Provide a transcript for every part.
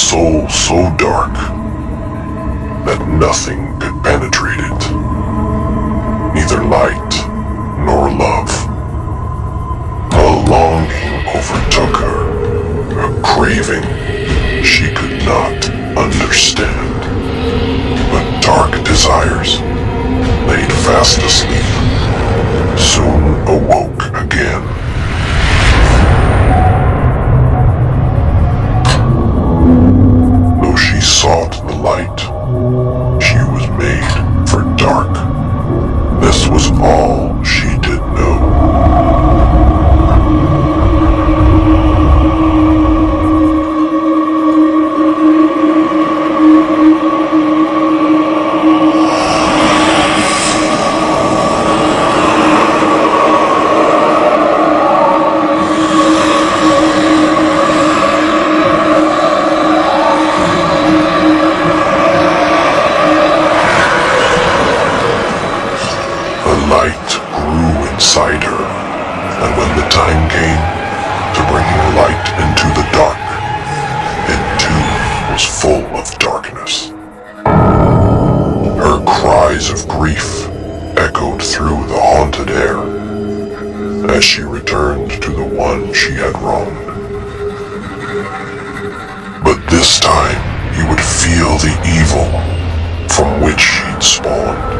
soul so dark that nothing could penetrate it, neither light nor love. A longing overtook her, a craving she could not understand. But dark desires, laid fast asleep, soon awoke again. Though she sought the light, she was made for dark. This was all she did know. Inside her, and when the time came to bringing light into the dark, it too was full of darkness. Her cries of grief echoed through the haunted air as she returned to the one she had wronged. But this time he would feel the evil from which she'd spawned.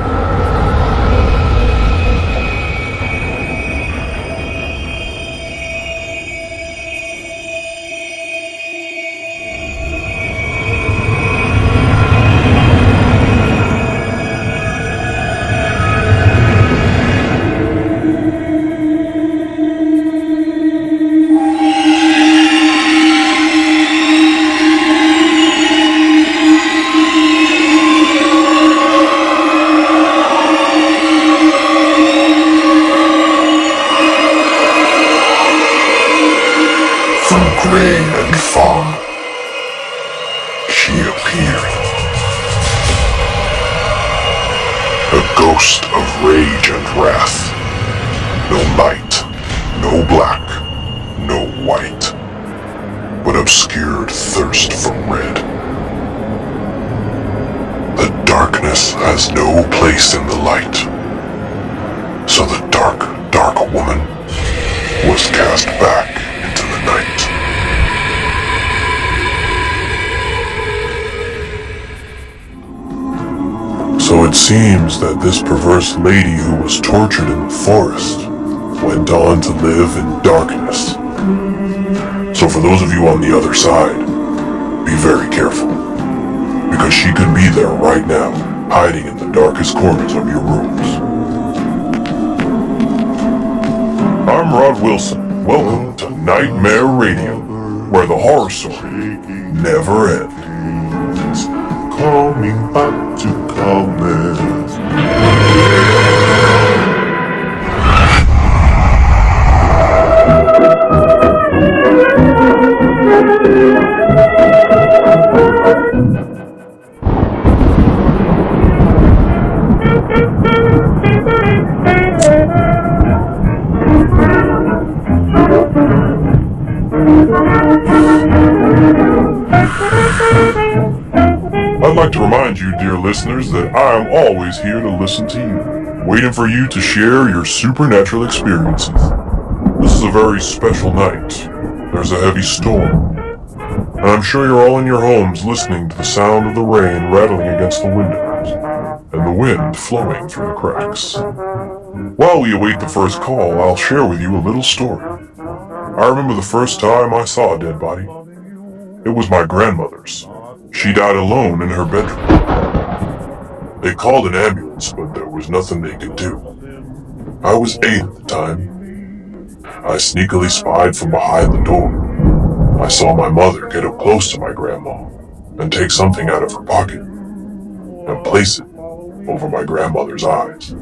Gray and far, she appeared. A ghost of rage and wrath. No light, no black, no white, but obscured thirst for red. The darkness has no place in the light. So the dark, dark woman was cast back into the night. So it seems that this perverse lady who was tortured in the forest went on to live in darkness. So for those of you on the other side, be very careful, because she could be there right now, hiding in the darkest corners of your rooms. I'm Rod Wilson. Welcome to Nightmare Radio, where the horror story never ends. Coming back to commerce. I'd like to remind you, dear listeners, that I am always here to listen to you, waiting for you to share your supernatural experiences. This is a very special night. There's a heavy storm, and I'm sure you're all in your homes listening to the sound of the rain rattling against the windows, and the wind flowing through the cracks. While we await the first call, I'll share with you a little story. I remember the first time I saw a dead body. It was my grandmother's. She died alone in her bedroom. They called an ambulance, but there was nothing they could do. I was 8 at the time. I sneakily spied from behind the door. I saw my mother get up close to my grandma and take something out of her pocket and place it over my grandmother's eyes.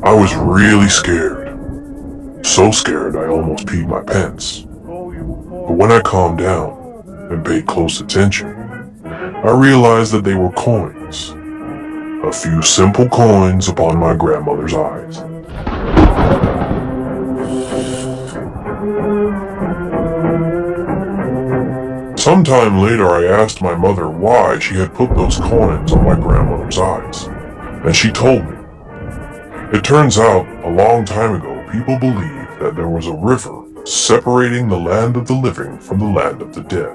I was really scared. So scared I almost peed my pants. But when I calmed down and paid close attention, I realized that they were coins. A few simple coins upon my grandmother's eyes. Sometime later, I asked my mother why she had put those coins on my grandmother's eyes, and she told me. It turns out, a long time ago, people believed that there was a river separating the land of the living from the land of the dead.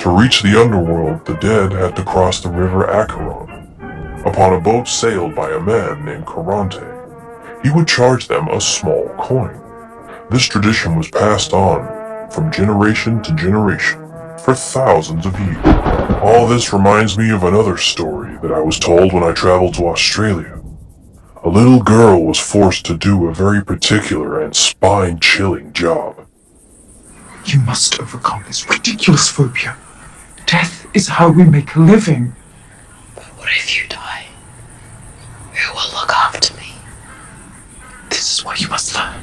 To reach the underworld, the dead had to cross the river Acheron upon a boat sailed by a man named Caronte. He would charge them a small coin. This tradition was passed on from generation to generation for thousands of years. All this reminds me of another story that I was told when I traveled to Australia. A little girl was forced to do a very particular and spine-chilling job. You must overcome this ridiculous phobia. Death is how we make a living. But what if you die? Who will look after me? This is what you must learn.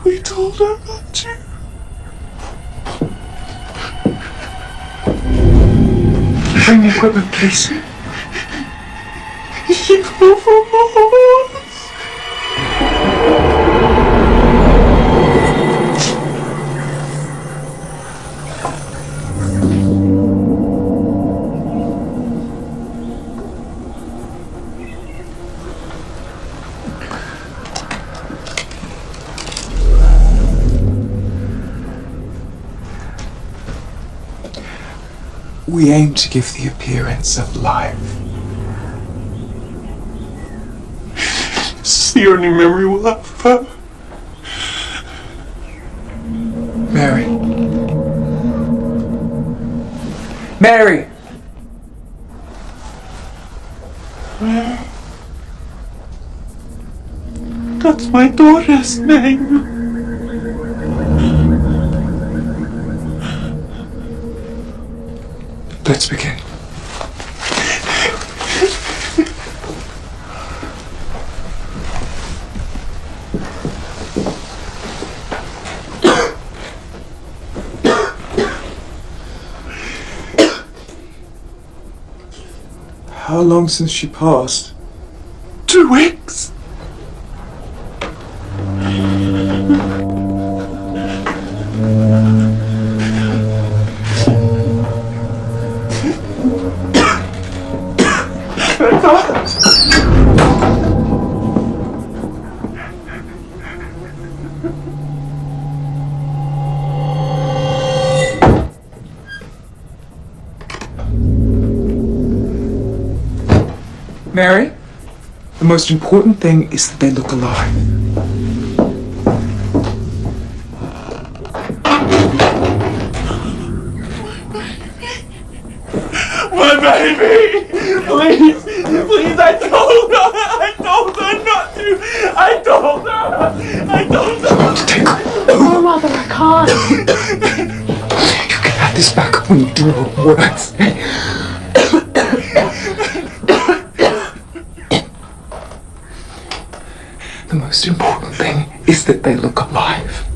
We told her not to. Bring the equipment, please. She fell from the horse. We aim to give the appearance of life. This is the only memory we'll have of her. Mary. Mary! That's my daughter's name. Let's begin. How long since she passed? 2 weeks. Mary, the most important thing is that they look alive. My baby! Please, please, I told her not to! I told her! Take her. Oh, Mother, I can't. You can have this back when you do your words. The most important thing is that they look alive.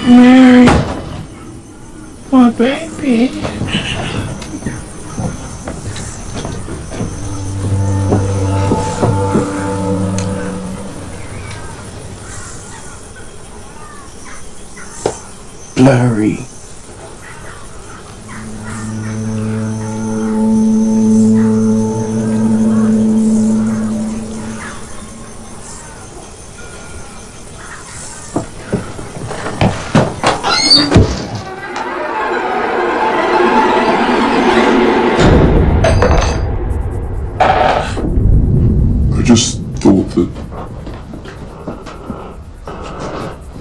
Mary, my baby. Blurry. I just thought that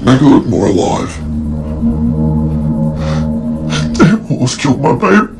make it look more alive. Damn, almost killed my baby.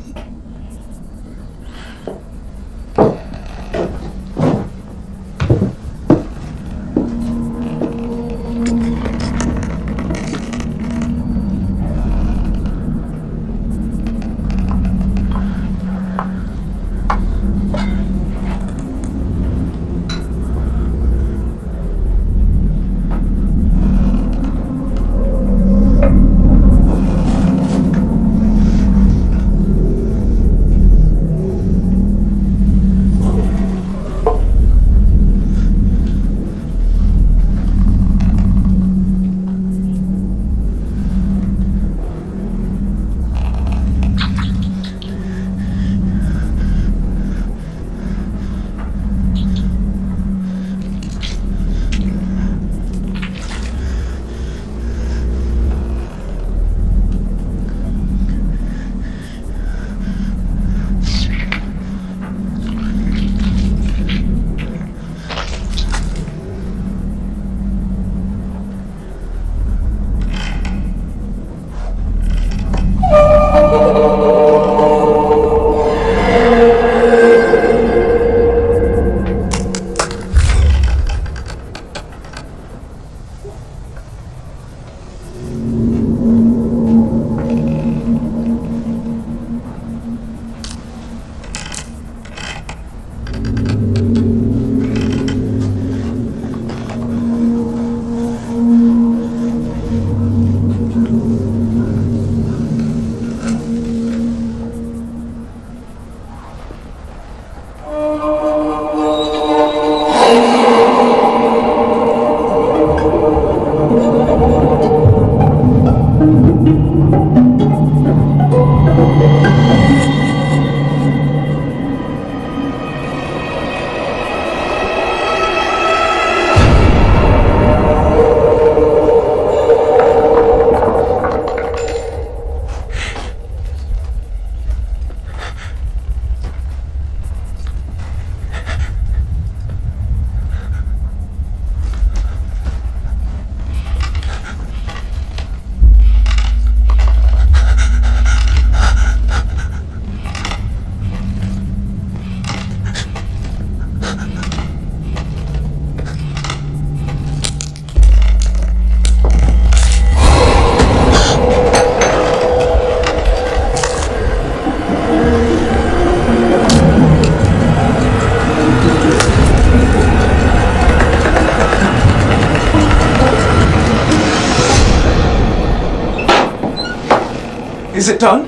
Is it done?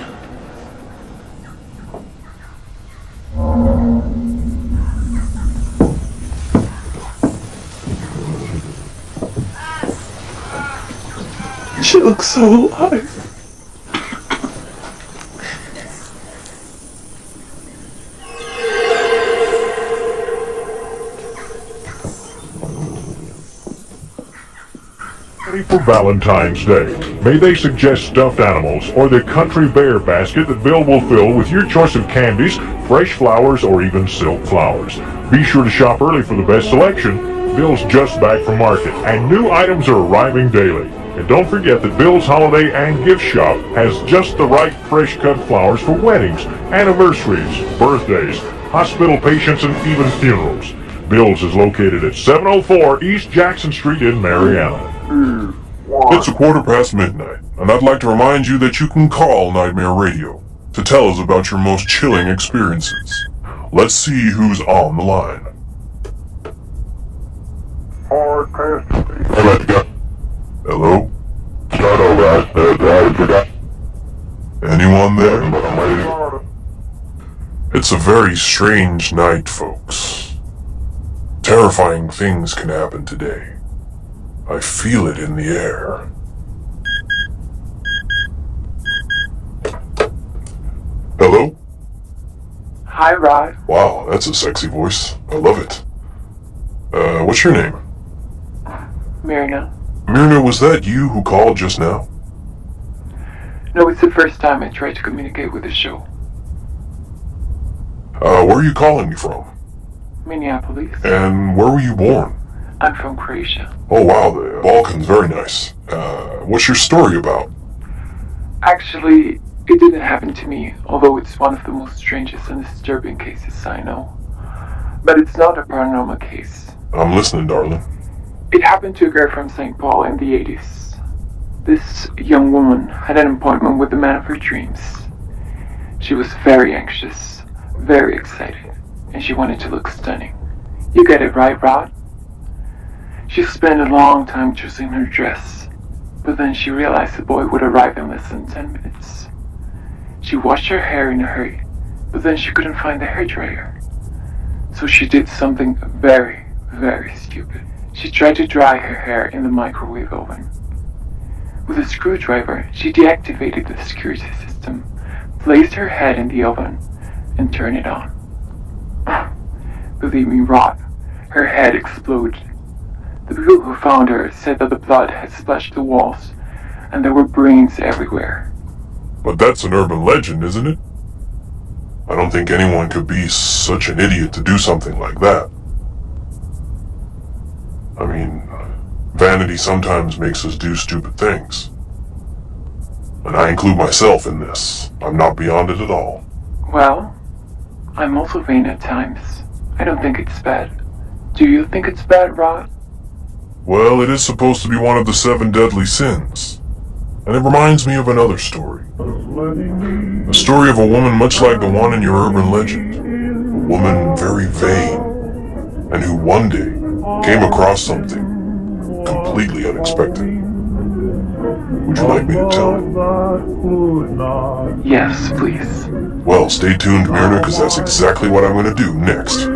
She looks so alive. For Valentine's Day, may they suggest stuffed animals or the country bear basket that Bill will fill with your choice of candies, fresh flowers, or even silk flowers. Be sure to shop early for the best selection. Bill's just back from market, and new items are arriving daily. And don't forget that Bill's Holiday and Gift Shop has just the right fresh-cut flowers for weddings, anniversaries, birthdays, hospital patients, and even funerals. Bill's is located at 704 East Jackson Street in Marianna. It's midnight, and I'd like to remind you that you can call Nightmare Radio to tell us about your most chilling experiences. Let's see who's on the line. Hello? Anyone there? It's a very strange night, folks. Terrifying things can happen today. I feel it in the air. Hello? Hi, Rod. Wow, that's a sexy voice. I love it. What's your name? Myrna. Myrna, was that you who called just now? No, it's the first time I tried to communicate with the show. Where are you calling me from? Minneapolis. And where were you born? I'm from Croatia. Oh wow, the Balkans, very nice. What's your story about? Actually, it didn't happen to me, although it's one of the most strangest and disturbing cases I know. But it's not a paranormal case. I'm listening, darling. It happened to a girl from St. Paul in the 80s. This young woman had an appointment with the man of her dreams. She was very anxious, very excited, and she wanted to look stunning. You get it right, Rod? She spent a long time choosing her dress, but then she realized the boy would arrive in less than 10 minutes. She washed her hair in a hurry, but then she couldn't find the hairdryer. So she did something very, very stupid. She tried to dry her hair in the microwave oven. With a screwdriver, she deactivated the security system, placed her head in the oven, and turned it on. Believe me, Rod, her head exploded. The people who found her said that the blood had splashed the walls, and there were brains everywhere. But that's an urban legend, isn't it? I don't think anyone could be such an idiot to do something like that. I mean, vanity sometimes makes us do stupid things. And I include myself in this. I'm not beyond it at all. Well, I'm also vain at times. I don't think it's bad. Do you think it's bad, Rod? Well, it is supposed to be one of the 7 deadly sins. And it reminds me of another story. A story of a woman much like the one in your urban legend. A woman very vain, and who one day came across something completely unexpected. Would you like me to tell it? Yes, please. Well, stay tuned, Myrna, because that's exactly what I'm going to do next.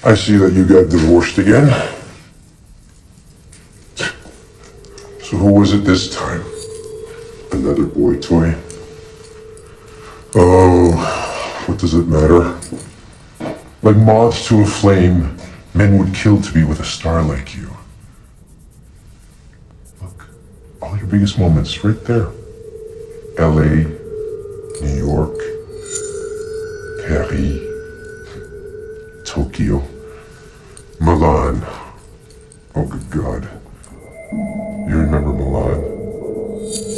I see that you got divorced again. So who was it this time? Another boy toy? Oh, what does it matter? Like moths to a flame, men would kill to be with a star like you. Look, all your biggest moments right there. LA, New York, Paris, Tokyo, Milan. Oh, good God. You remember Milan?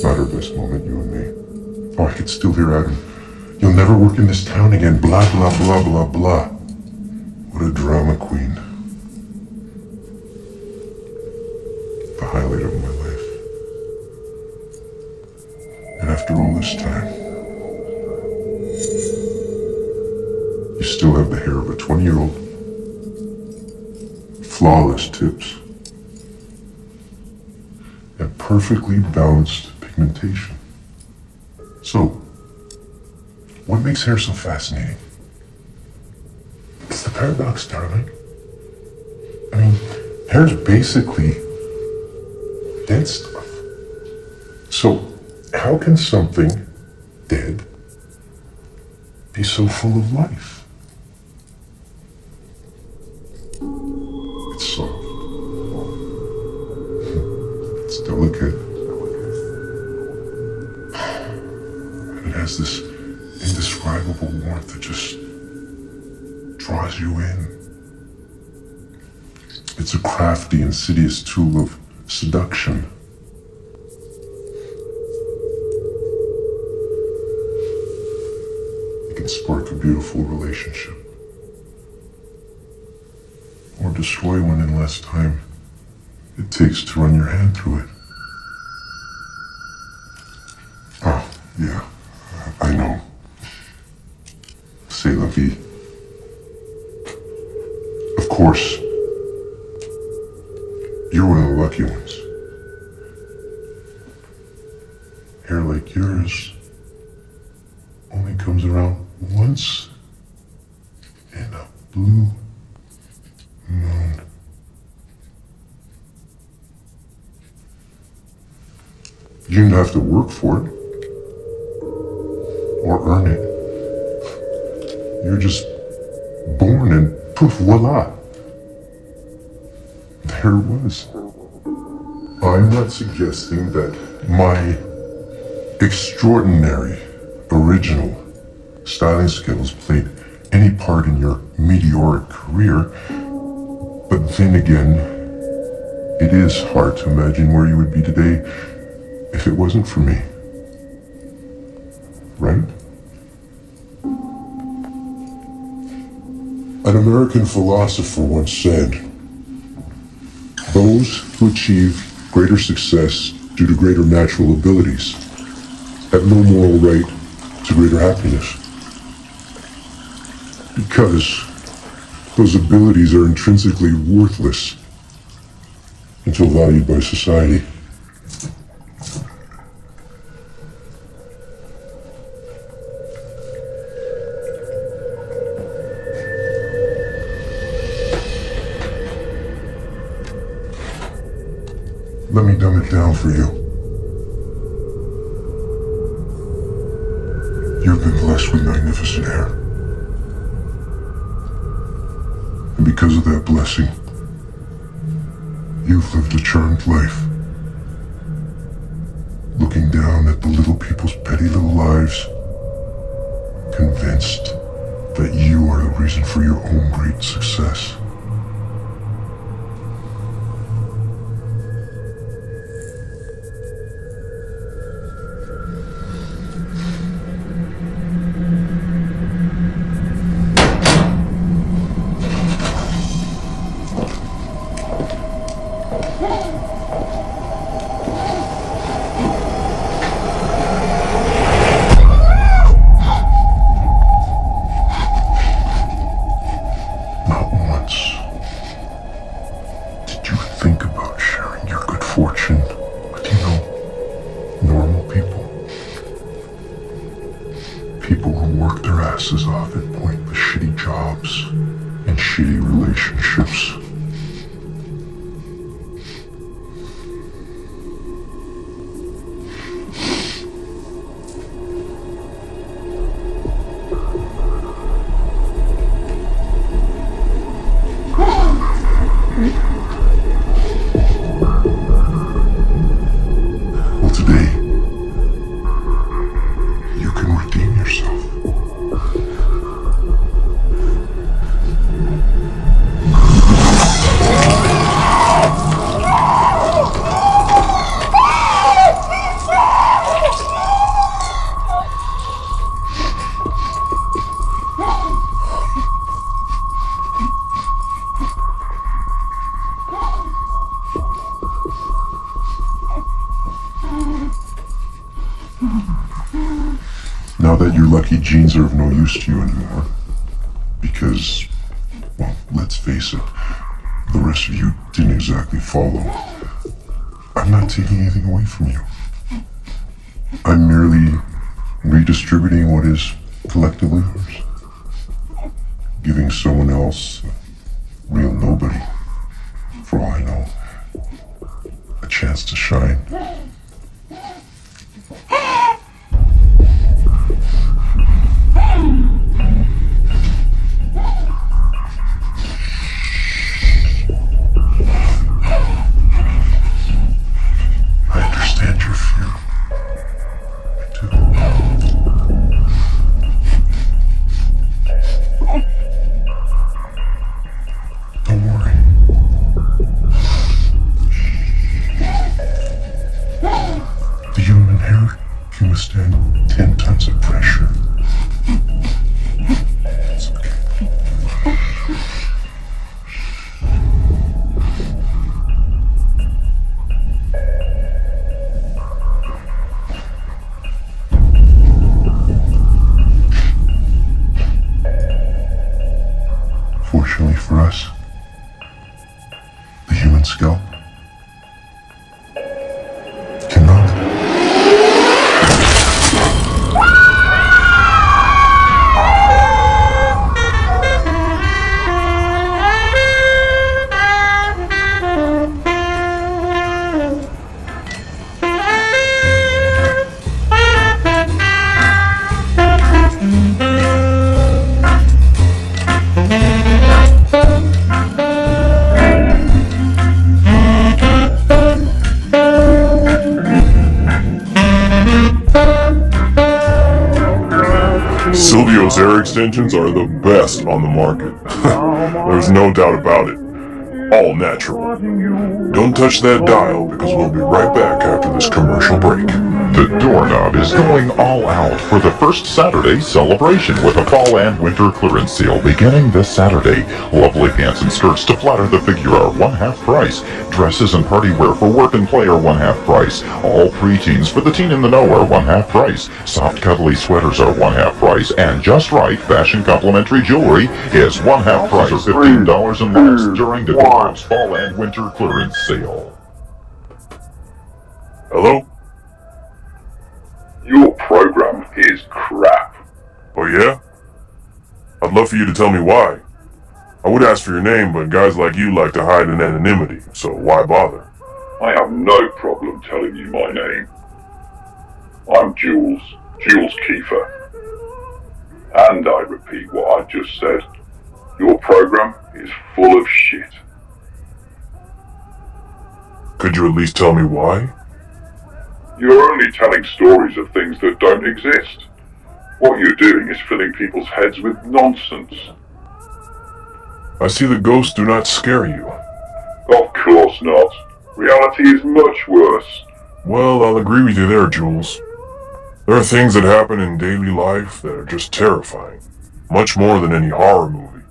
Not her best moment, you and me. Oh, I could still hear Adam. You'll never work in this town again. Blah, blah, blah, blah, blah. What a drama queen. The highlight of my life. And after all this time, you still have the hair of a 20-year-old. Flawless tips. And perfectly balanced pigmentation. So, what makes hair so fascinating? It's the paradox, darling. I mean, hair's basically dead stuff. So, how can something dead be so full of life? It's delicate. And it has this indescribable warmth that just draws you in. It's a crafty, insidious tool of seduction. It can spark a beautiful relationship, or destroy one in less time it takes to run your hand through it. Oh, yeah, I know. C'est la vie. Of course, you're one of the lucky ones. Hair like yours only comes around once in a blue moon. You didn't have to work for it or earn it. You're just born and poof, voila. There it was. I'm not suggesting that my extraordinary, original styling skills played any part in your meteoric career, but then again, it is hard to imagine where you would be today if it wasn't for me. Right? An American philosopher once said, "Those who achieve greater success due to greater natural abilities have no moral right to greater happiness, because those abilities are intrinsically worthless until valued by society." Let me dumb it down for you. You've been blessed with magnificent hair. And because of that blessing, you've lived a charmed life. Looking down at the little people's petty little lives, convinced that you are the reason for your own great success. Off at pointless shitty jobs and shitty relationships. Well, today, you can redeem yourself. Now that your lucky genes are of no use to you anymore, because, well, let's face it, the rest of you didn't exactly follow. I'm not taking anything away from you. I'm merely redistributing what is collectively yours, giving someone else, a real nobody, for all I know, a chance to shine. scalp? Cannot. Silvio's air extensions are the best on the market. There's no doubt about it. All natural. Don't touch that dial because we'll be right back after this commercial break. The doorknob is going all out for the first Saturday celebration with a fall and winter clearance sale beginning this Saturday. Lovely pants and skirts to flatter the figure are 1/2 price. Dresses and party wear for work and play are 1/2 price. All preteens for the teen in the know are 1/2 price. Soft cuddly sweaters are 1/2 price. And just right fashion complimentary jewelry is 1/2 price or $15 and less during the Doorknob's fall and winter clearance sale. Hello? Your program is crap. Oh yeah? I'd love for you to tell me why. I would ask for your name, but guys like you like to hide in anonymity, so why bother? I have no problem telling you my name. I'm Jules Kiefer. And I repeat what I just said. Your program is full of shit. Could you at least tell me why? You're only telling stories of things that don't exist. What you're doing is filling people's heads with nonsense. I see the ghosts do not scare you. Of course not. Reality is much worse. Well, I'll agree with you there, Jules. There are things that happen in daily life that are just terrifying. Much more than any horror movie.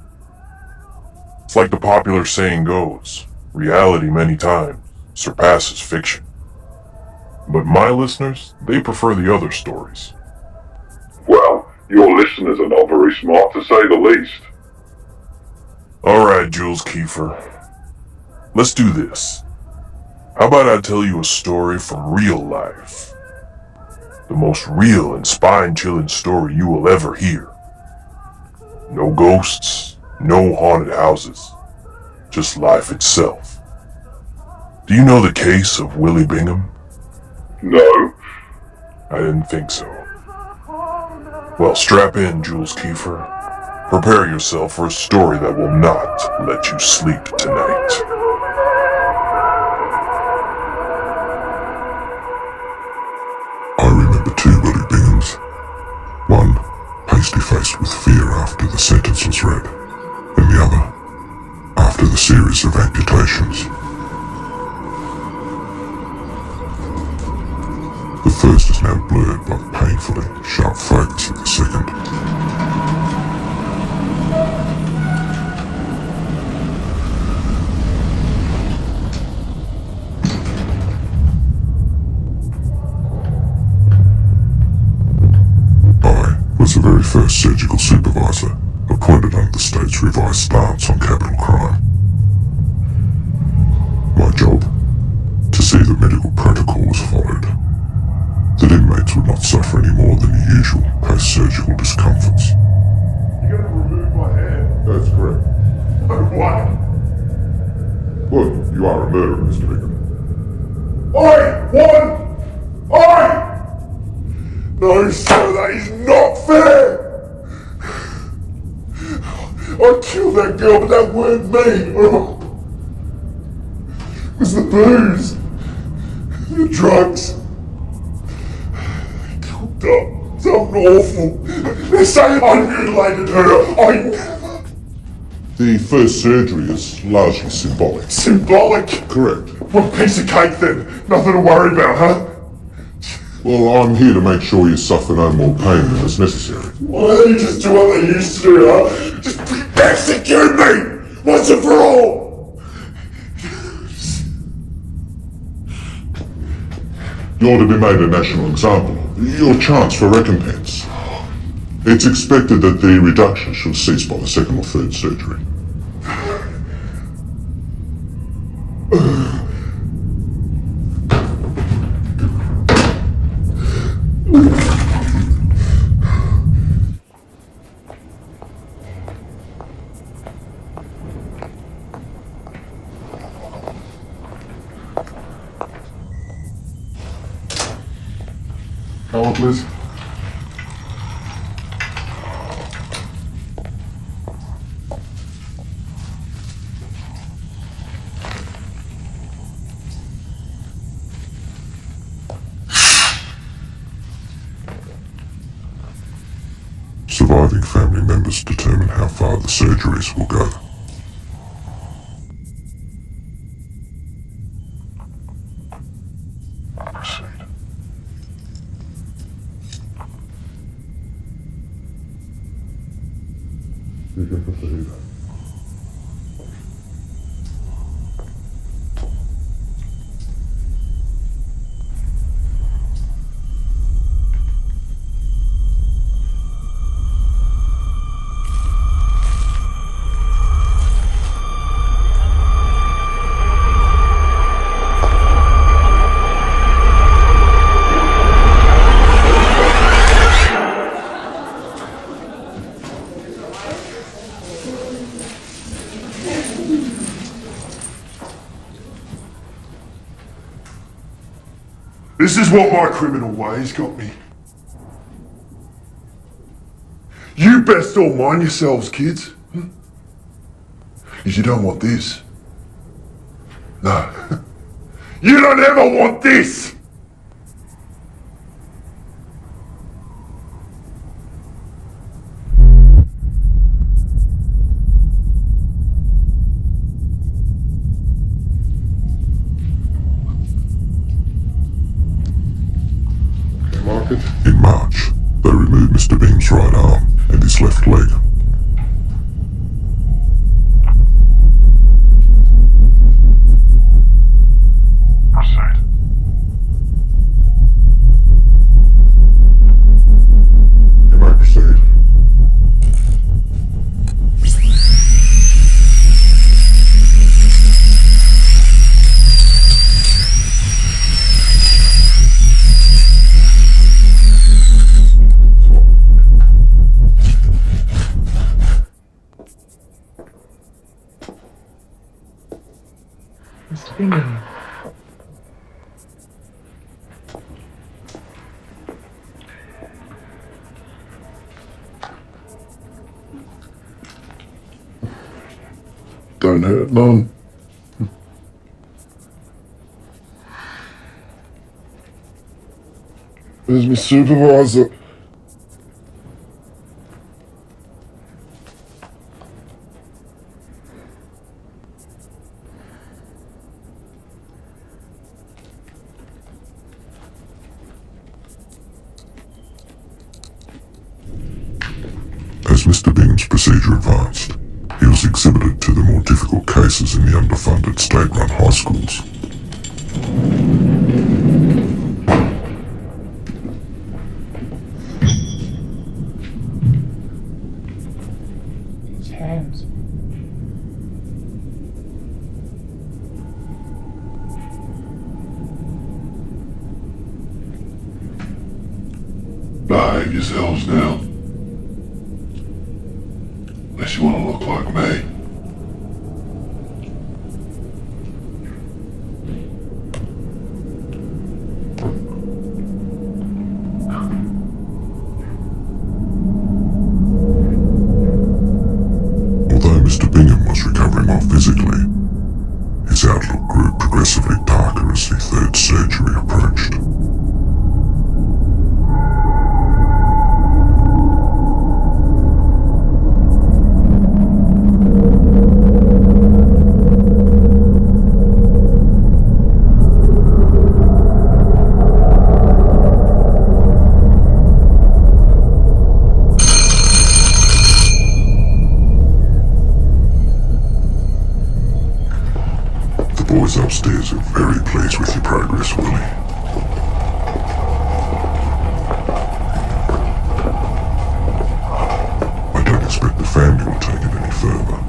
It's like the popular saying goes, reality many times surpasses fiction. But my listeners, they prefer the other stories. Well, your listeners are not very smart to say the least. Alright, Jules Kiefer. Let's do this. How about I tell you a story from real life? The most real and spine-chilling story you will ever hear. No ghosts, no haunted houses, just life itself. Do you know the case of Willie Bingham? No. I didn't think so. Well, strap in, Jules Kiefer. Prepare yourself for a story that will not let you sleep tonight. I remember 2 Willie Binghams. One, pasty-faced with fear after the sentence was read, and the other, after the series of amputations. The first is now blurred by the painfully sharp focus of the second. I was the very first surgical supervisor appointed under the state's revised stance on capital crime. My job, to see that medical protocol was followed, that inmates would not suffer any more than the usual post-surgical discomforts. You're gonna remove my hand? That's correct. Why? Well, you are a murderer, Mr. Bingham. Oi! Woman! Oi! No, sir, that is not fair! I killed that girl, but that weren't me! Oh. It was the booze. The drugs. They cooked up something awful. They're saying I mutilated her. The first surgery is largely symbolic. Symbolic? Correct. What piece of cake then? Nothing to worry about, huh? Well, I'm here to make sure you suffer no more pain than is necessary. Why don't you just do what they used to do, huh? Just execute me! Once and for all! You're to be made a national example. Your chance for recompense. It's expected that the reduction shall cease by the second or third surgery. Hello, please. Surviving family members determine how far the surgeries will go. Proceed. This is what my criminal ways got me. You best all mind yourselves, kids. Because you don't want this. No. You don't ever want this! In March, they removed Mr. Beam's right arm and his left leg. Proceed. You may proceed. Mr. Bingham. Don't hurt none. Where's my supervisor? As Mr. Bing's procedure advanced, he was exhibited to the more difficult cases in the underfunded state-run high schools. His hands. Behave yourselves now. Unless you want to look like me. Although Mr. Bingham was recovering well physically, his outlook grew progressively darker as the third surgery approached. The boys upstairs are very pleased with your progress, Willie. I don't expect the family will take it any further.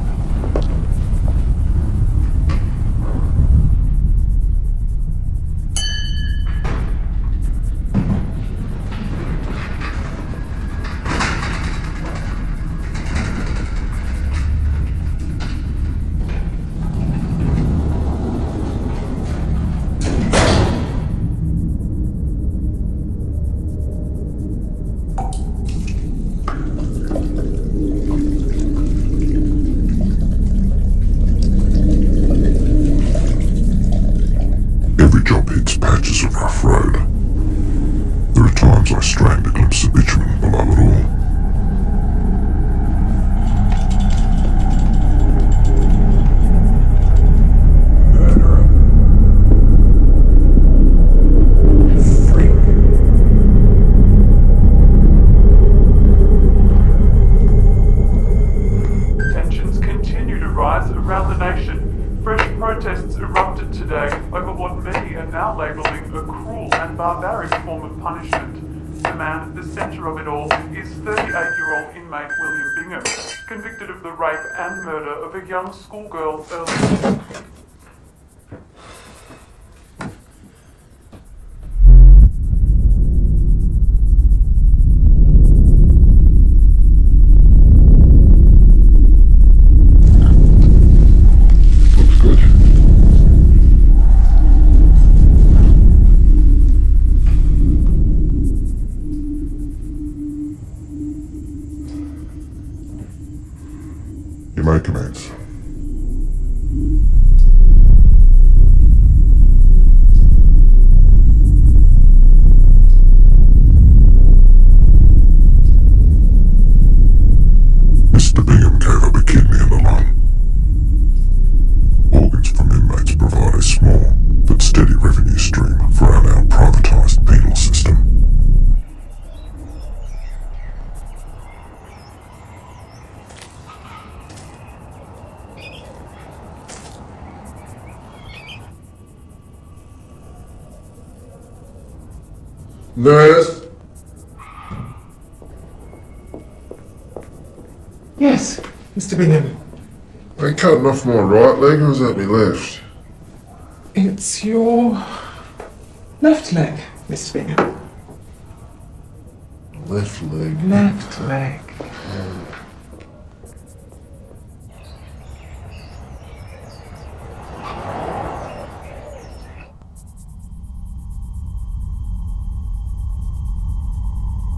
a rough road. There are times I strain a glimpse of bitumen below it all. Tensions continue to rise around the nation. Fresh protests erupted today over what many are now labelling a cruel and barbaric form of punishment. The man at the centre of it all is 38-year-old inmate William Bingham, convicted of the rape and murder of a young schoolgirl earlier. You may commence. Mr. Bingham gave up a kidney and a lung. Organs from inmates provide a small but steady revenue stream for our now privatised penal system. Nurse? Yes, Mr. Bingham. They cutting off my right leg or is that me left? It's your left leg, Mr. Bingham. Left leg. Left leg.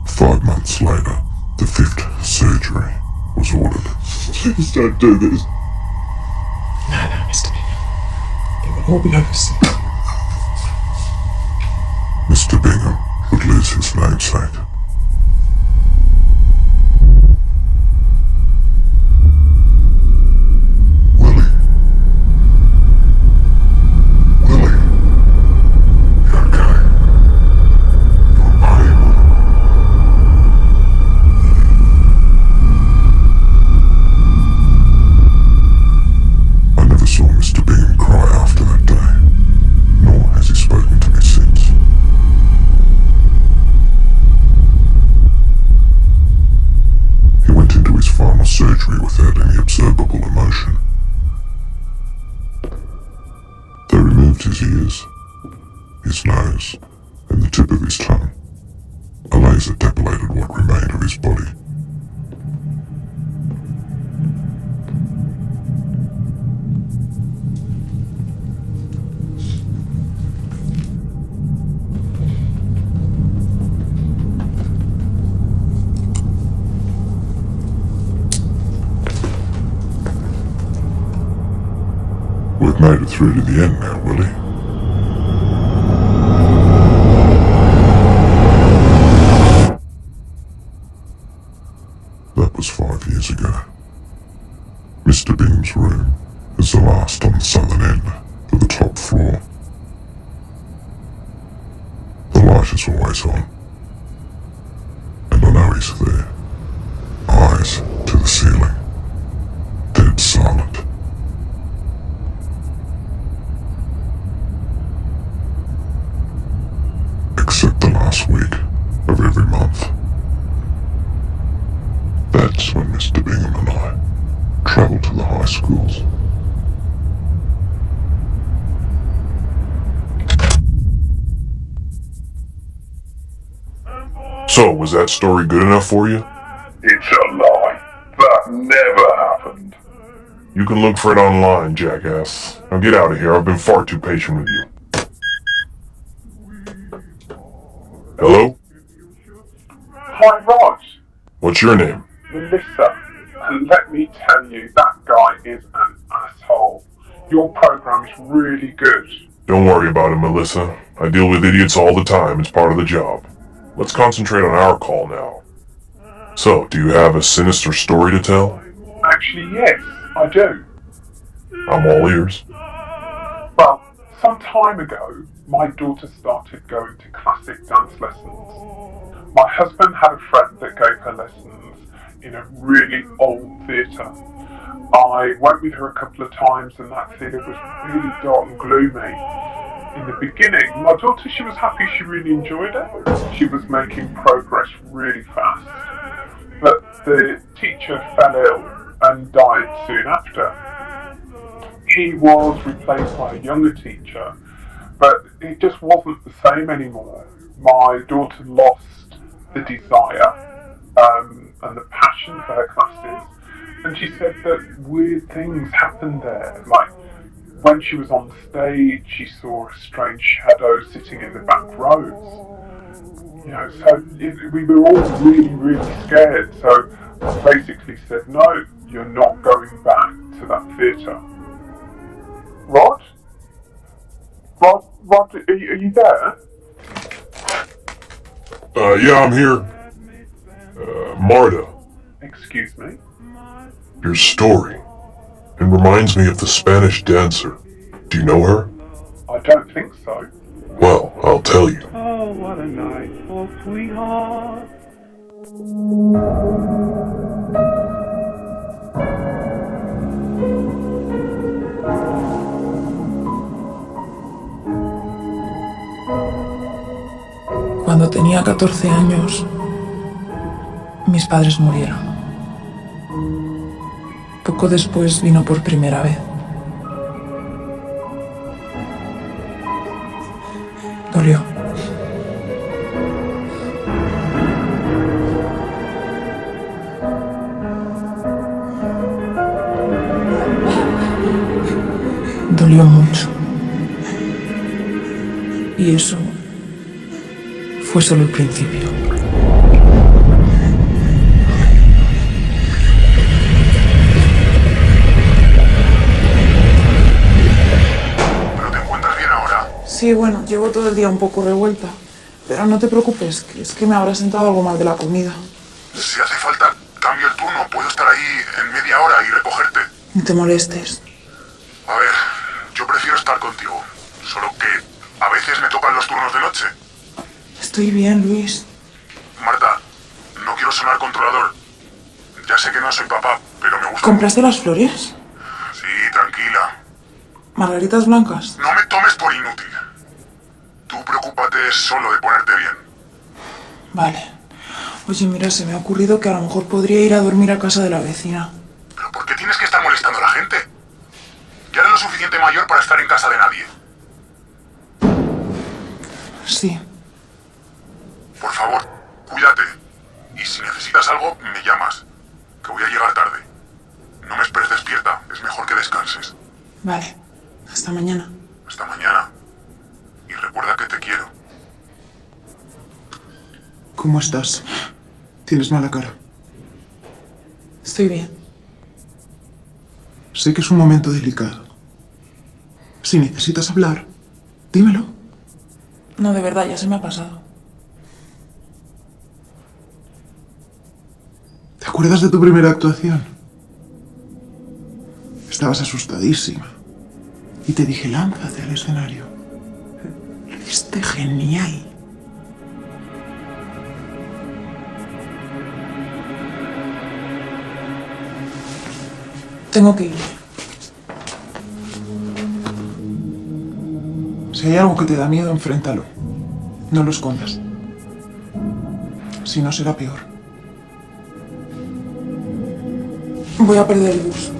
Five months later, the fifth surgery was ordered. Please don't do this. No, Mr. Bingham. It will all be over soon. Mr. Bingham would lose his namesake. Willie. Willie. You okay? Your body. I never saw Mr. Bingham cry after that day, nor has he spoken to me since. He went into his final surgery without any observable emotion. They removed his ears, his nose, and the tip of his tongue. A laser depilated what remained of his body. We've made it through to the end now, Willie. That was 5 years ago. Mr. Bingham's room is the last on the southern end, to the top floor. The light is always on, and I know he's there. Eyes to the ceiling, dead silent. Except the last week of every month. That's when Mr. Bingham and I travel to the high schools. So, was that story good enough for you? It's a lie. That never happened. You can look for it online, jackass. Now get out of here, I've been far too patient with you. Hello? Hi, Raj. What's your name? Melissa. And let me tell you, that guy is an asshole. Your program is really good. Don't worry about it, Melissa. I deal with idiots all the time. It's part of the job. Let's concentrate on our call now. So, do you have a sinister story to tell? Actually, yes, I do. I'm all ears. Well, some time ago, my daughter started going to classic dance lessons. My husband had a friend that gave her lessons in a really old theatre. I went with her a couple of times and that theatre was really dark and gloomy. In the beginning, my daughter, she was happy, she really enjoyed it. She was making progress really fast. But the teacher fell ill and died soon after. He was replaced by a younger teacher, but it just wasn't the same anymore. My daughter lost the desire and the passion for her classes. And she said that weird things happened there. Like, when she was on stage, she saw a strange shadow sitting in the back rows. You know, so we were all really, really scared. So I basically said, no, you're not going back to that theatre. Rod? Rod, are you there? Yeah, I'm here. Marta. Excuse me? Your story. It reminds me of the Spanish dancer. Do you know her? I don't think so. Well, I'll tell you. Oh, what a night for sweetheart. Cuando tenía 14 años, mis padres murieron. Poco después vino por primera vez. Dolió. Dolió mucho. Y eso fue solo el principio. ¿Pero te encuentras bien ahora? Sí, bueno, llevo todo el día un poco revuelta. Pero no te preocupes, que es que me habrá sentado algo mal de la comida. Si hace falta, cambio el turno. Puedo estar ahí en media hora y recogerte. No te molestes. A ver, yo prefiero estar contigo. Solo que a veces me tocan los turnos de noche. Estoy bien, Luis. Marta, no quiero sonar controlador. Ya sé que no soy papá, pero me gusta... ¿Compraste las flores? Sí, tranquila. ¿Margaritas blancas? No me tomes por inútil. Tú preocúpate solo de ponerte bien. Vale. Oye, mira, se me ha ocurrido que a lo mejor podría ir a dormir a casa de la vecina. ¿Pero por qué tienes que estar molestando a la gente? Ya eres lo suficiente mayor para estar en casa de nadie. Sí. Por favor, cuídate. Y si necesitas algo, me llamas. Que voy a llegar tarde. No me esperes despierta. Es mejor que descanses. Vale. Hasta mañana. Hasta mañana. Y recuerda que te quiero. ¿Cómo estás? Tienes mala cara. Estoy bien. Sé que es un momento delicado. Si necesitas hablar, dímelo. No, de verdad, ya se me ha pasado. ¿Te acuerdas de tu primera actuación? Estabas asustadísima. Y te dije, lánzate al escenario. Lo hiciste genial. Tengo que ir. Si hay algo que te da miedo, enfréntalo. No lo escondas. Si no, será peor. Voy a perder el bus.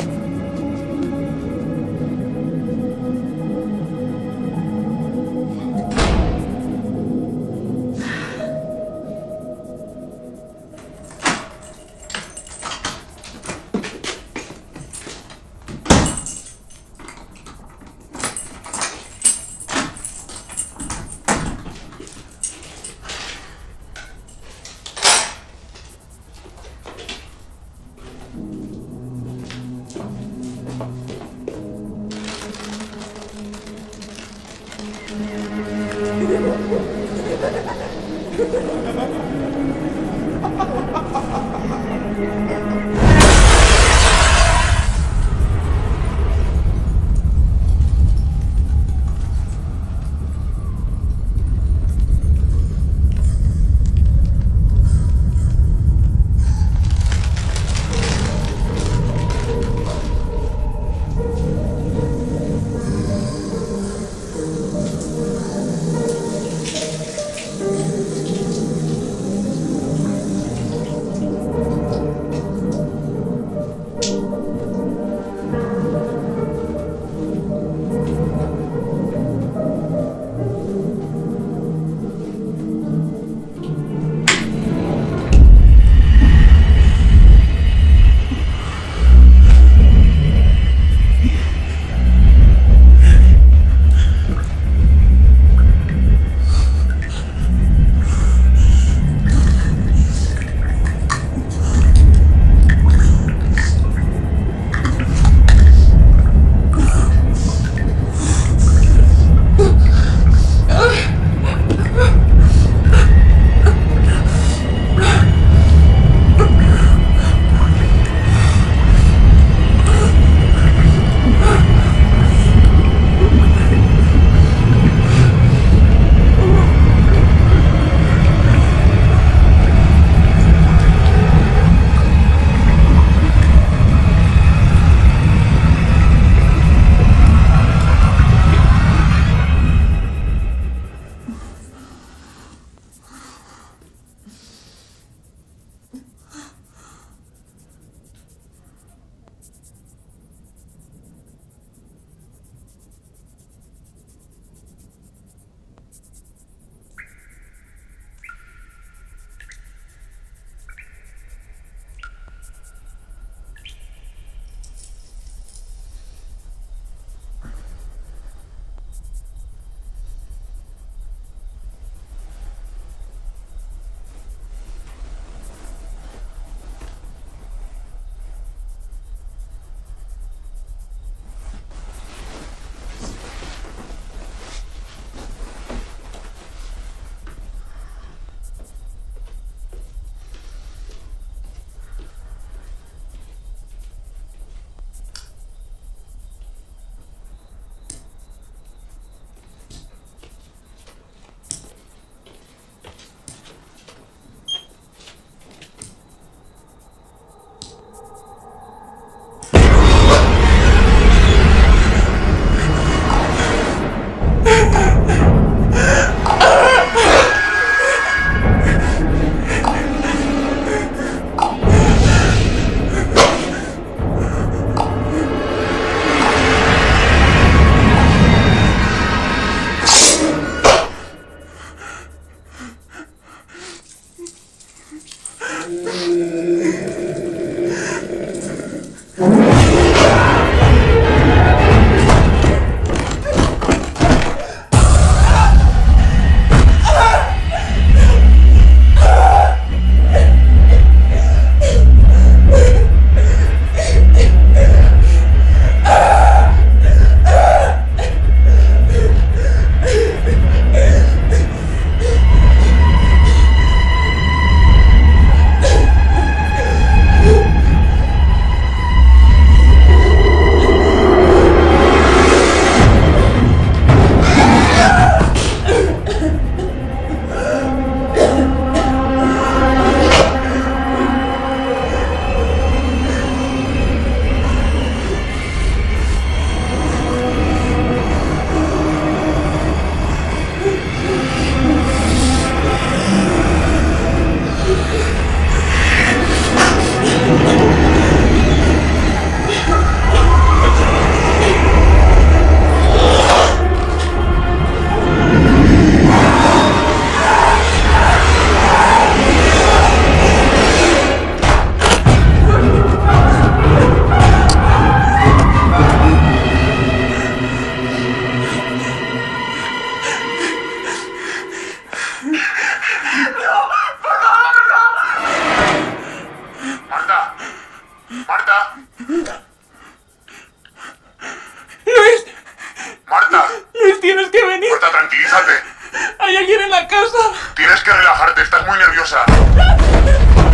hay alguien en la casa. Tienes que relajarte, estás muy nerviosa.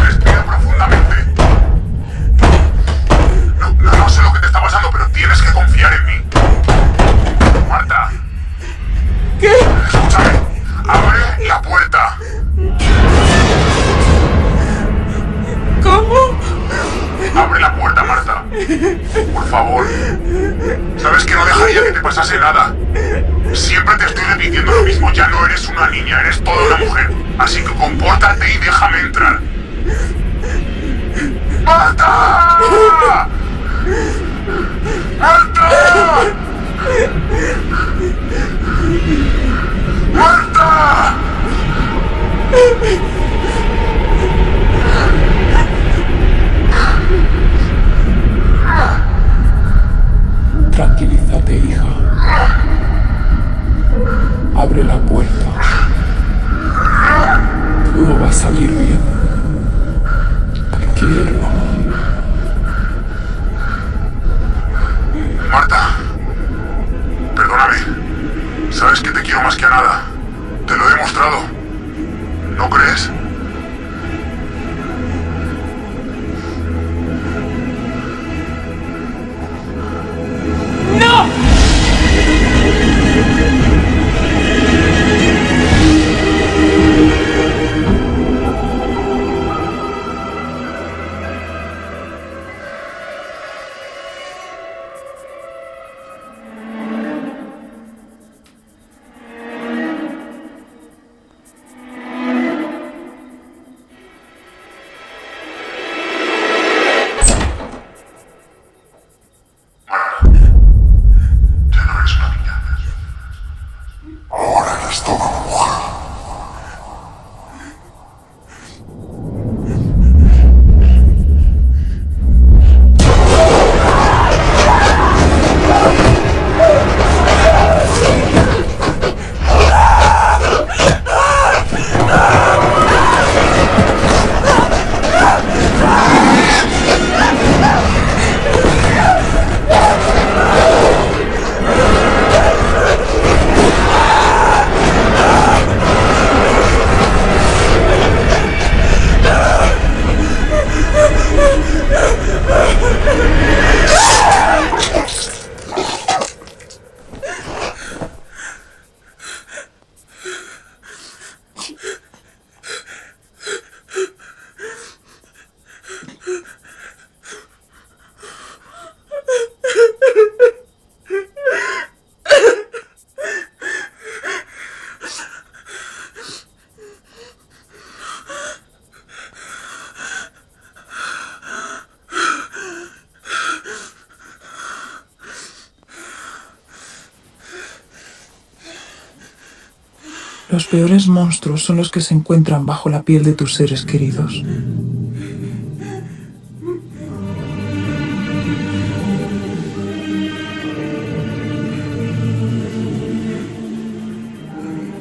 Respira profundamente. No sé lo que te está pasando, pero tienes que confiar en mí. Marta. ¿Qué? Escúchame. Abre la puerta. ¿Cómo? Abre la puerta, Marta. Por favor. Sabes que no dejaría que te pasase nada. Siempre te estoy repitiendo lo mismo. Ya no eres una niña, eres toda una mujer. Así que compórtate y déjame entrar. ¡Marta! ¡Marta! ¡Marta! Tranquilízate, hija. Abre la puerta. Todo va a salir bien. Te quiero. Marta, perdóname. Sabes que te quiero más que a nada. Te lo he demostrado. ¿No crees? ¡No! Los peores monstruos son los que se encuentran bajo la piel de tus seres queridos.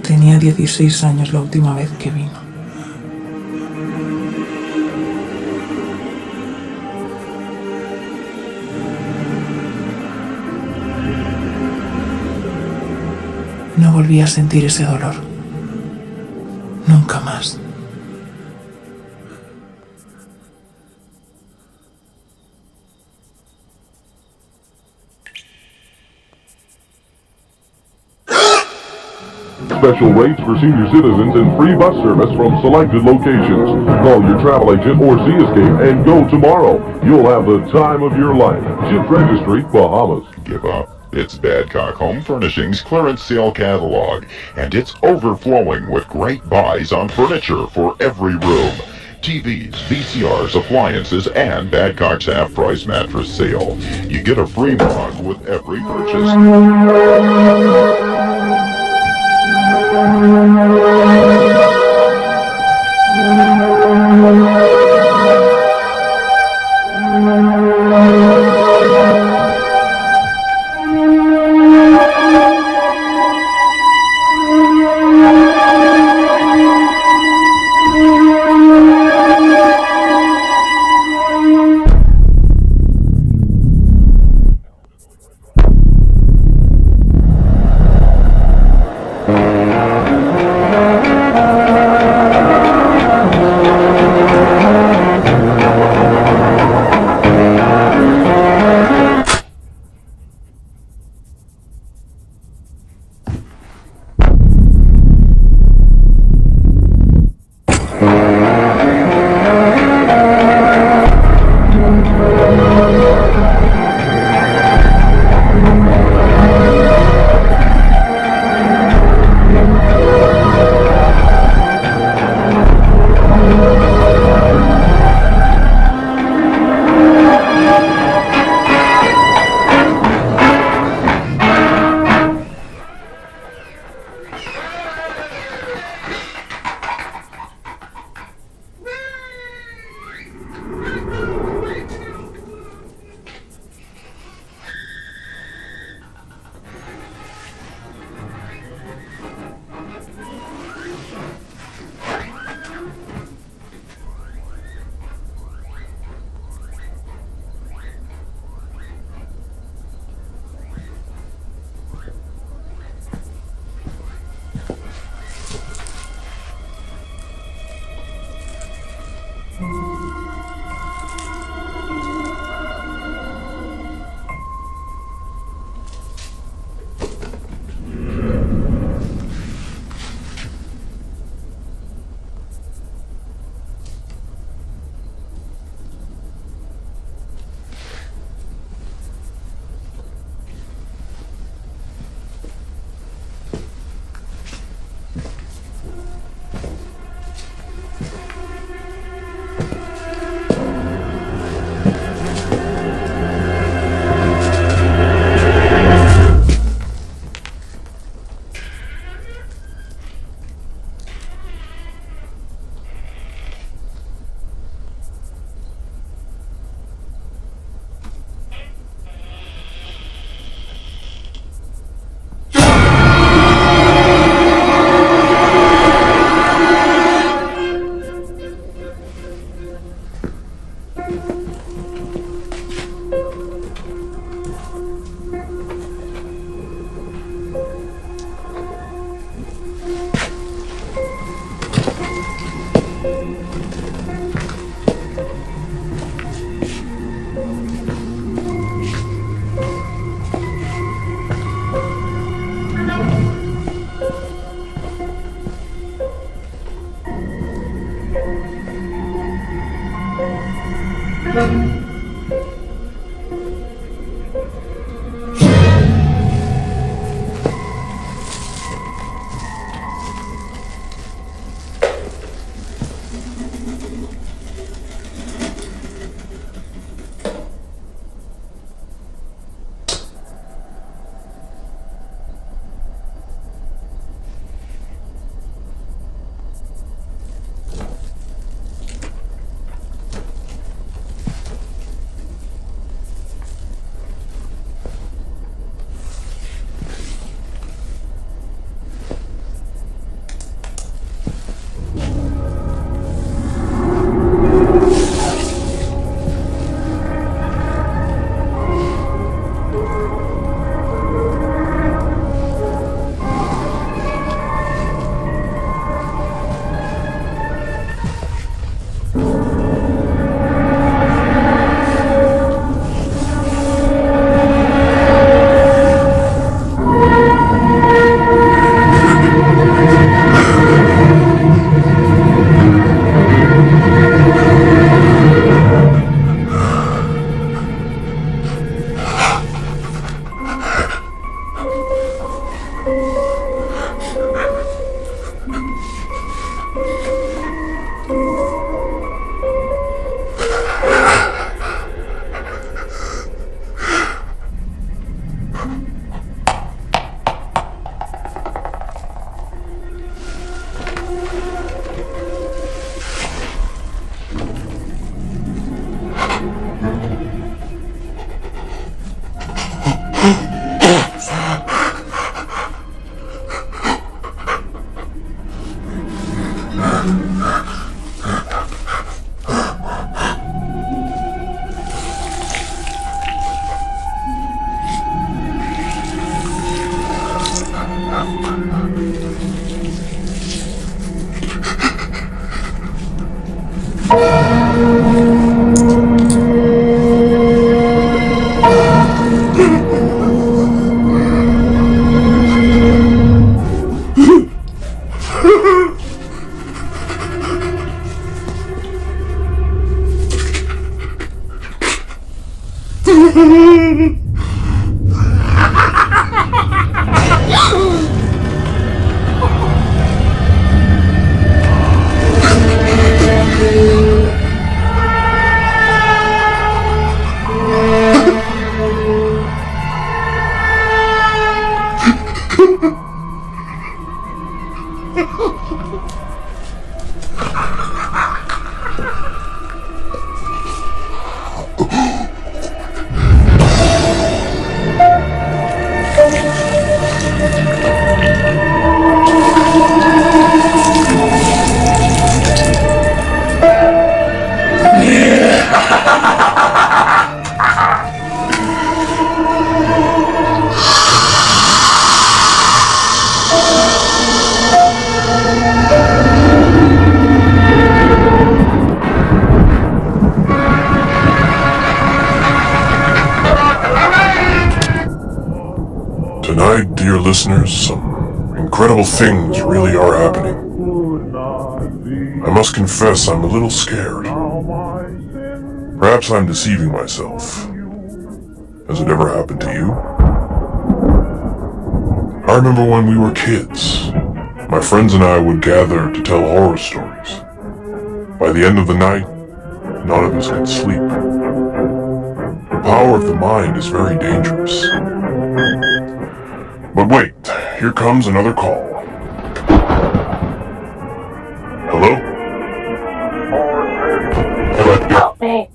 Tenía 16 años la última vez que vino. No volví a sentir ese dolor. Nunca más. Special rates for senior citizens and free bus service from selected locations. Call your travel agent or Sea Escape and go tomorrow. You'll have the time of your life. Ship Registry, Bahamas. Give up. It's Badcock Home Furnishings clearance sale catalog, and it's overflowing with great buys on furniture for every room. TVs, VCRs, appliances, and Badcock's half-price mattress sale. You get a free mug with every purchase. Tonight, dear listeners, some incredible things really are happening. I must confess I'm a little scared. Perhaps I'm deceiving myself. Has it ever happened to you? I remember when we were kids, my friends and I would gather to tell horror stories. By the end of the night, none of us could sleep. The power of the mind is very dangerous. But wait, here comes another call. Hello? Help me.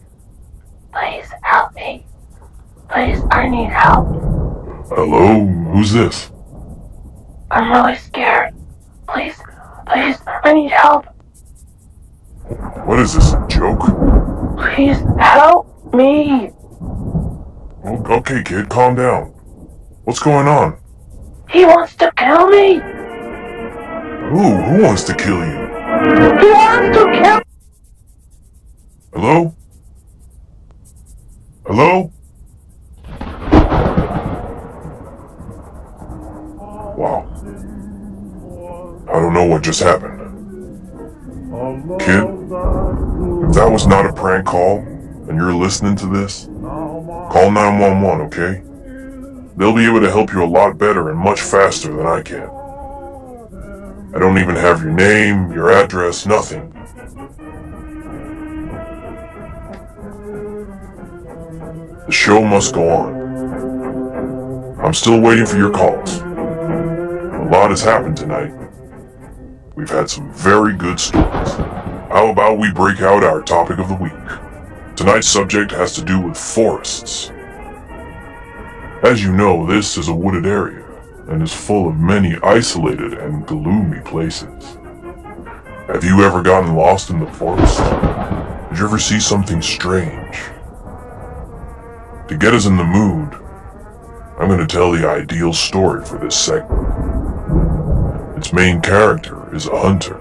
Please help me. Please, I need help. Hello? Who's this? I'm really scared. Please, I need help. What is this, a joke? Please help me. Okay, kid, calm down. What's going on? He wants to kill me. Who wants to kill you? He wants to kill. Hello? Hello? Wow. I don't know what just happened. Kid, if that was not a prank call, and you're listening to this, call 911, okay? They'll be able to help you a lot better and much faster than I can. I don't even have your name, your address, nothing. The show must go on. I'm still waiting for your calls. A lot has happened tonight. We've had some very good stories. How about we break out our topic of the week? Tonight's subject has to do with forests. As you know, this is a wooded area and is full of many isolated and gloomy places. Have you ever gotten lost in the forest? Did you ever see something strange? To get us in the mood, I'm going to tell the ideal story for this segment. Its main character is a hunter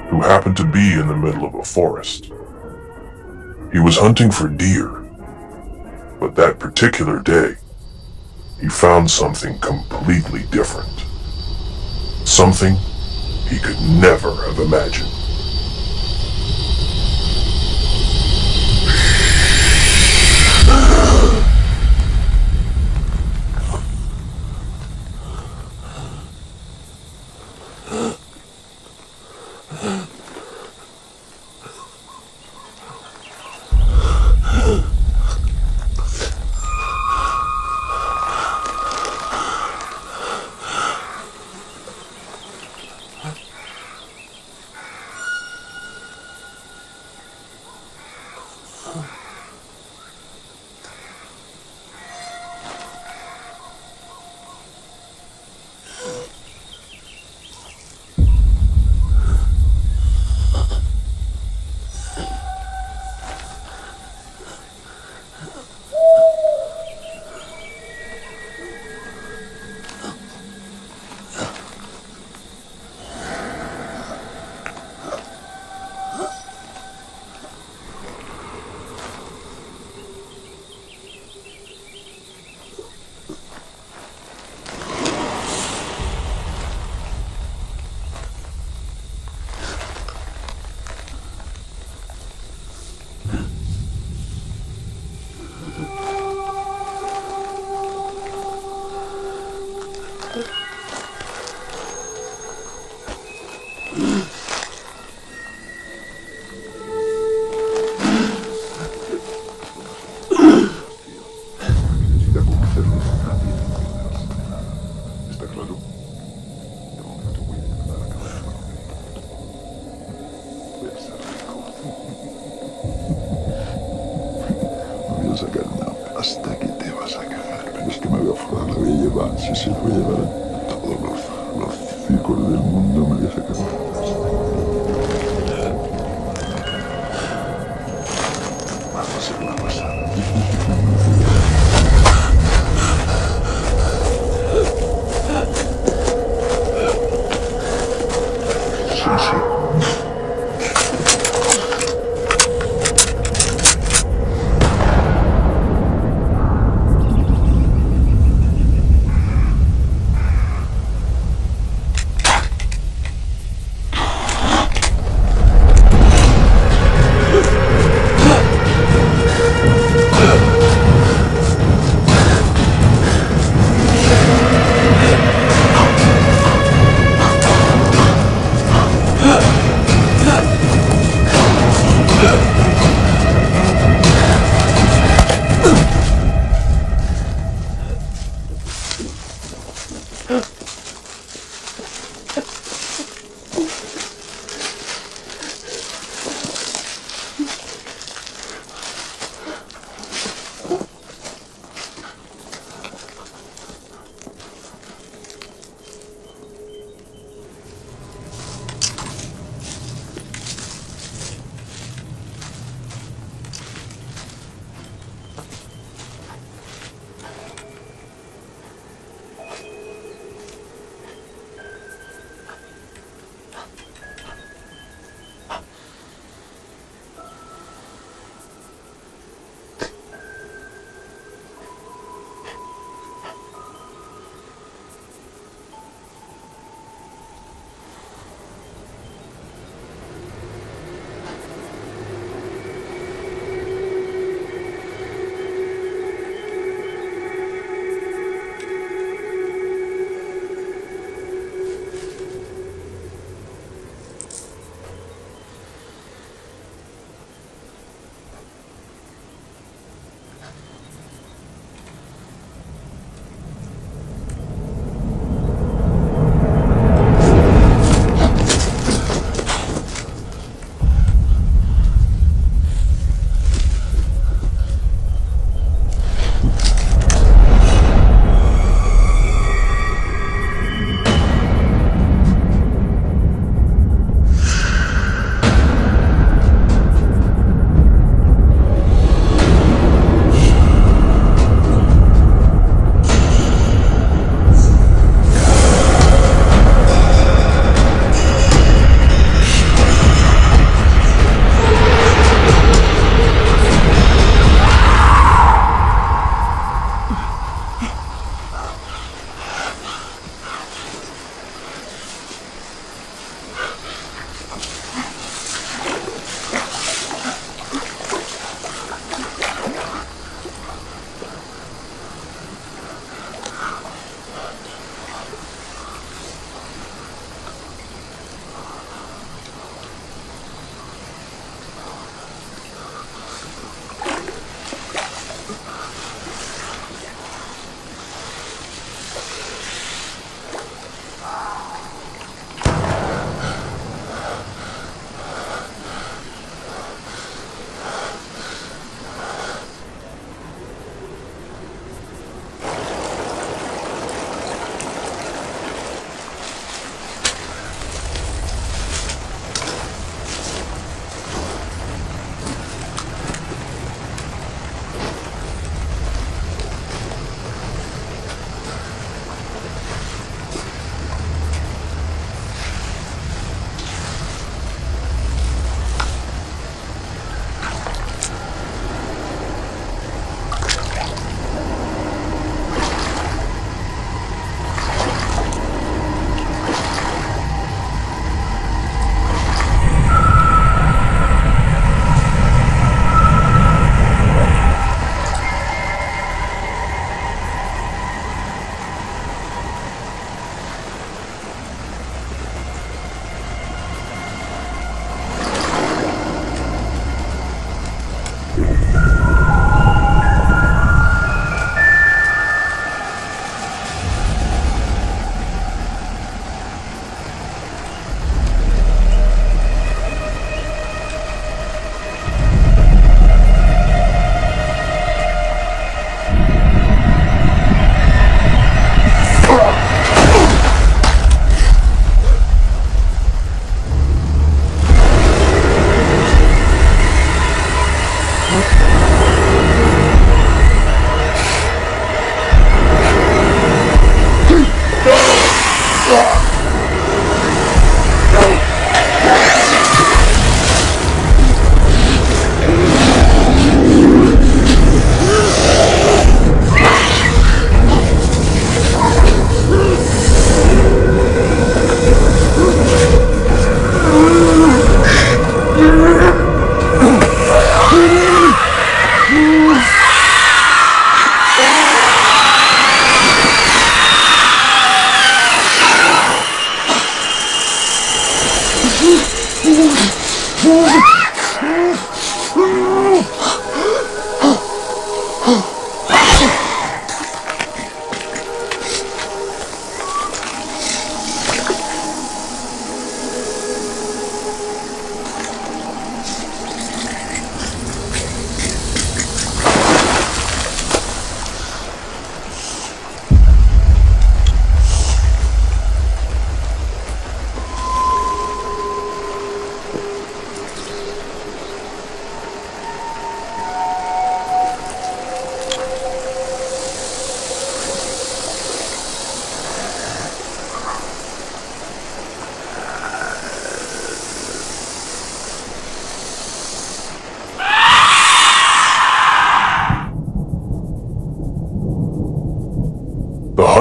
who happened to be in the middle of a forest. He was hunting for deer, but that particular day, he found something completely different. Something he could never have imagined.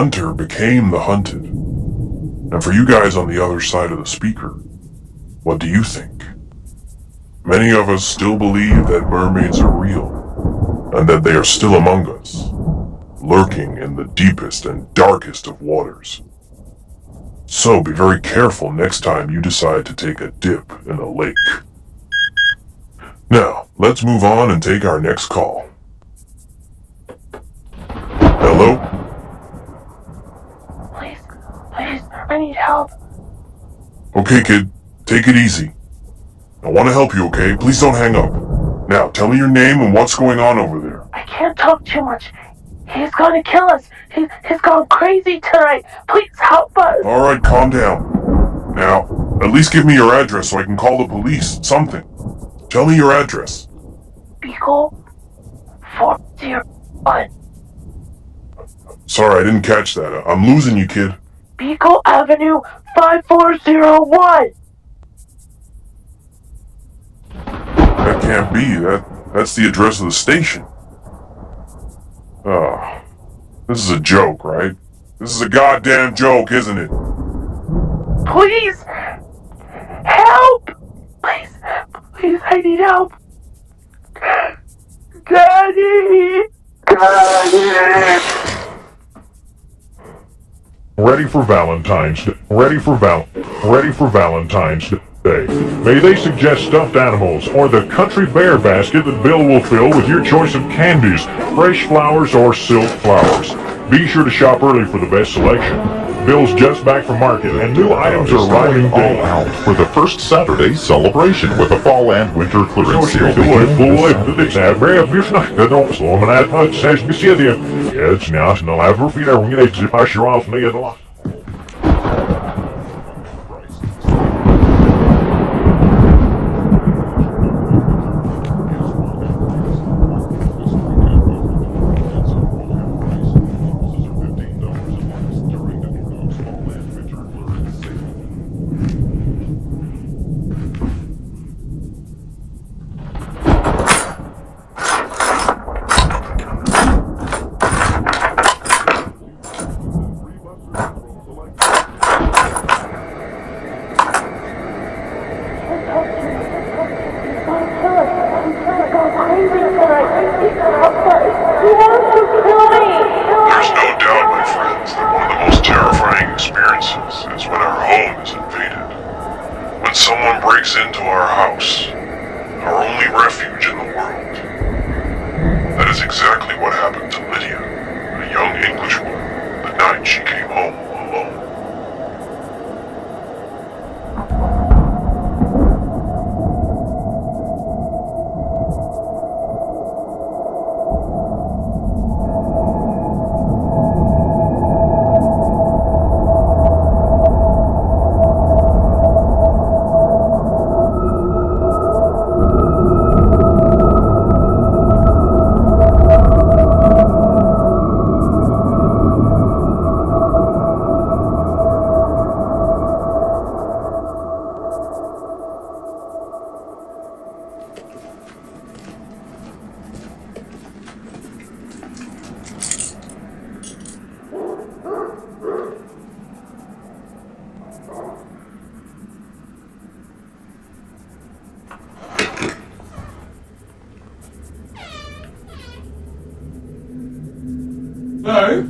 hunter became the hunted. And for you guys on the other side of the speaker, what do you think? Many of us still believe that mermaids are real, and that they are still among us, lurking in the deepest and darkest of waters. So be very careful next time you decide to take a dip in a lake. Now, let's move on and take our next call. Hello? Please, I need help. Okay, kid, take it easy. I want to help you, okay? Please don't hang up. Now, tell me your name and what's going on over there. I can't talk too much. He's gonna kill us. He's gone crazy tonight. Please help us. Alright, calm down. Now, at least give me your address so I can call the police. Something. Tell me your address. Beagle 401. Sorry, I didn't catch that. I'm losing you, kid. Beagle Avenue 5401. That can't be. That's the address of the station. This is a joke, right? This is a goddamn joke, isn't it? Please! Help! Please, I need help. Daddy! Ready for Valentine's Day. Ready for Valentine's Day. May they suggest stuffed animals or the country bear basket that Bill will fill with your choice of candies, fresh flowers, or silk flowers. Be sure to shop early for the best selection. Bill's just back from market and new items are arriving all out for the first Saturday celebration with a fall and winter clearance sale. No.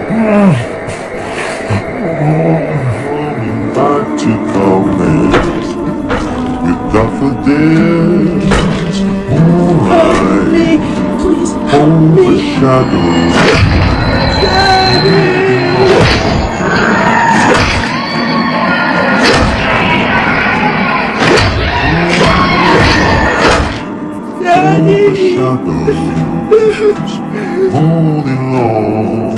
Back to calmness with daffodils, moonlight, overshadows. Overshadows, holding on.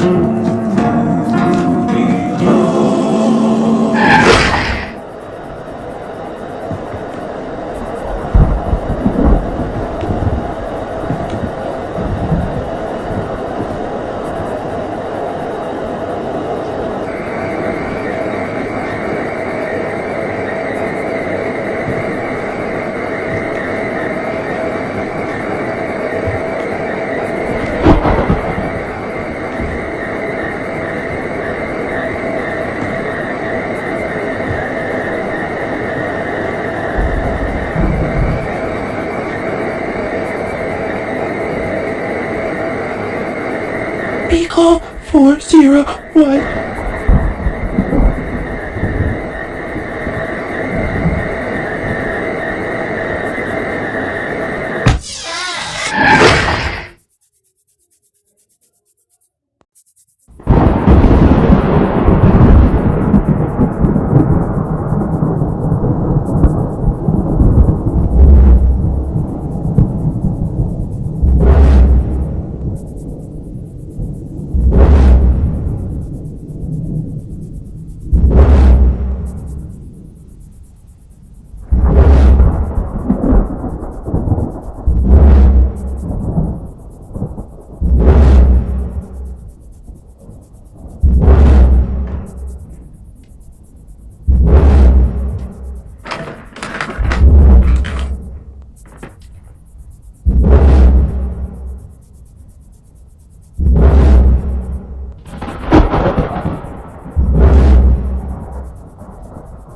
Recall 401.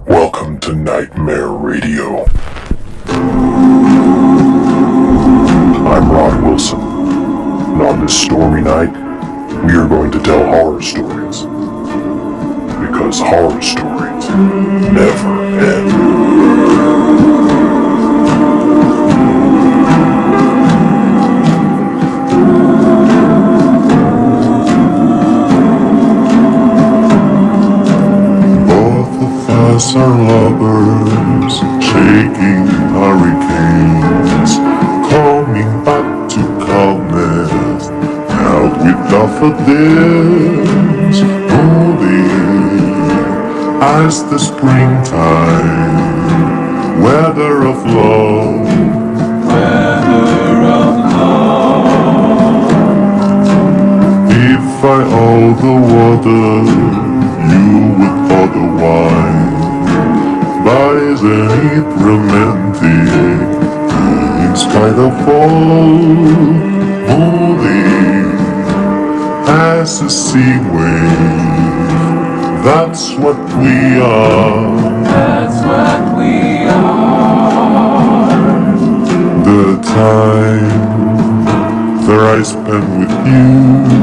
Welcome to Nightmare Radio. I'm Rod Wilson, and on this stormy night, we are going to tell horror stories. Because horror stories never end. Us are lovers, shaking hurricanes, coming back to calmness, out with daffodils, holding as the springtime, weather of love, If I owe the water, you would pour the wine. But isn't it romantic? In spite of all, moving as a sea wave. That's what we are. That's what we are. The time that I spent with you